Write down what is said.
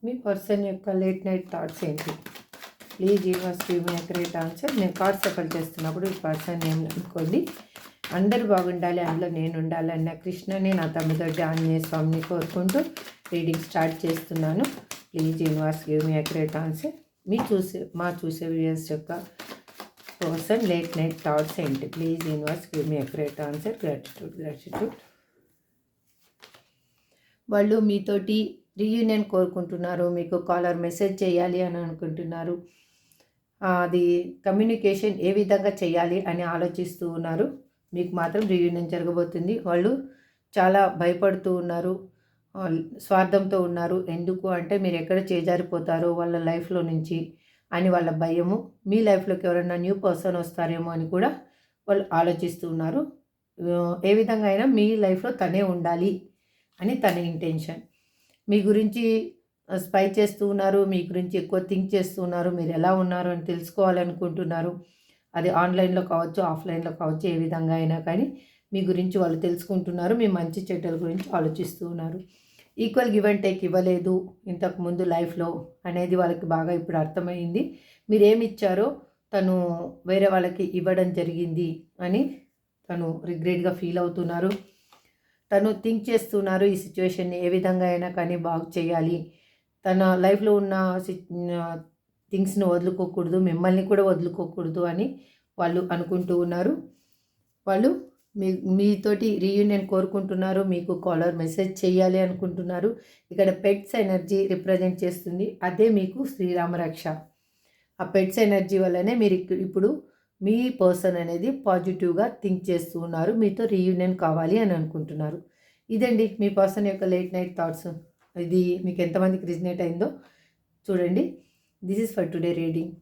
మీ person యొక్క late night thoughts ఏంటి? Please universe give me accurate answer. నేను cards Safal చేస్తున్నప్పుడు ఈ పర్సన్ నేమ్ అనుకోండి. అందరూ బాగుండాలి, అందులో నేను ఉండాలన్న కృష్ణని నా తమ్ముడు ఆంజనేయ స్వామిని కోరుకుంటూ రీడింగ్ స్టార్ట్ చేస్తున్నాను. Please universe give me accurate answer. మా చూసే వ్యూయర్స్ యొక్క పర్సన్ లేట్ నైట్ థాట్స్ ఏంటి? Please universe give me accurate answer. Gratitude. వాళ్ళు మీతోటి రీయూనియన్ కోరుకుంటున్నారు, మీకు కాలర్ మెసేజ్ చేయాలి అని అనుకుంటున్నారు. అది కమ్యూనికేషన్ ఏ విధంగా చేయాలి అని ఆలోచిస్తూ ఉన్నారు. మీకు మాత్రం రీయూనియన్ జరగబోతుంది. వాళ్ళు చాలా భయపడుతూ ఉన్నారు, స్వార్థంతో ఉన్నారు. ఎందుకు అంటే మీరు ఎక్కడ చేజారిపోతారో వాళ్ళ లైఫ్లో నుంచి అని వాళ్ళ భయము. మీ లైఫ్లోకి ఎవరైనా న్యూ పర్సన్ వస్తారేమో అని కూడా వాళ్ళు ఆలోచిస్తూ ఉన్నారు. ఏ విధంగా అయినా మీ లైఫ్లో తనే ఉండాలి అని తన ఇంటెన్షన్. మీ గురించి స్పై చేస్తూ ఉన్నారు, మీ గురించి ఎక్కువ థింక్ చేస్తూ ఉన్నారు, మీరు ఎలా ఉన్నారు అని తెలుసుకోవాలనుకుంటున్నారు. అది ఆన్లైన్లో కావచ్చు, ఆఫ్లైన్లో కావచ్చు, ఏ విధంగా అయినా కానీ మీ గురించి వాళ్ళు తెలుసుకుంటున్నారు. మీ మంచి చెడ్డల గురించి ఆలోచిస్తూ ఉన్నారు. ఈక్వల్ గివ్ అండ్ టేక్ ఇవ్వలేదు ఇంతకుముందు లైఫ్లో అనేది వాళ్ళకి బాగా ఇప్పుడు అర్థమైంది. మీరేమి ఇచ్చారో తను వేరే వాళ్ళకి ఇవ్వడం జరిగింది అని తను రిగ్రెట్గా ఫీల్ అవుతున్నారు. తను థింక్ చేస్తున్నారు ఈ సిచ్యువేషన్ని ఏ విధంగా అయినా కానీ బాగు చేయాలి, తన లైఫ్లో ఉన్న థింగ్స్ని వదులుకోకూడదు, మిమ్మల్ని కూడా వదులుకోకూడదు అని వాళ్ళు అనుకుంటూ ఉన్నారు. వాళ్ళు మీతోటి రీయూనియన్ కోరుకుంటున్నారు, మీకు కాలర్ మెసేజ్ చేయాలి అనుకుంటున్నారు. ఇక్కడ పెట్స్ ఎనర్జీ రిప్రజెంట్ చేస్తుంది, అదే మీకు శ్రీరామ రక్ష. ఆ పెట్స్ ఎనర్జీ వల్లనే మీరు ఇప్పుడు మీ పర్సన్ అనేది పాజిటివ్గా థింక్ చేస్తూ ఉన్నారు, మీతో రీయూనియన్ కావాలి అని అనుకుంటున్నారు. ఇదండి మీ పర్సన్ యొక్క లేట్ నైట్ థాట్స్. ఇది మీకు ఎంతమందికి రిజనేట్ అయిందో చూడండి. This is for today reading.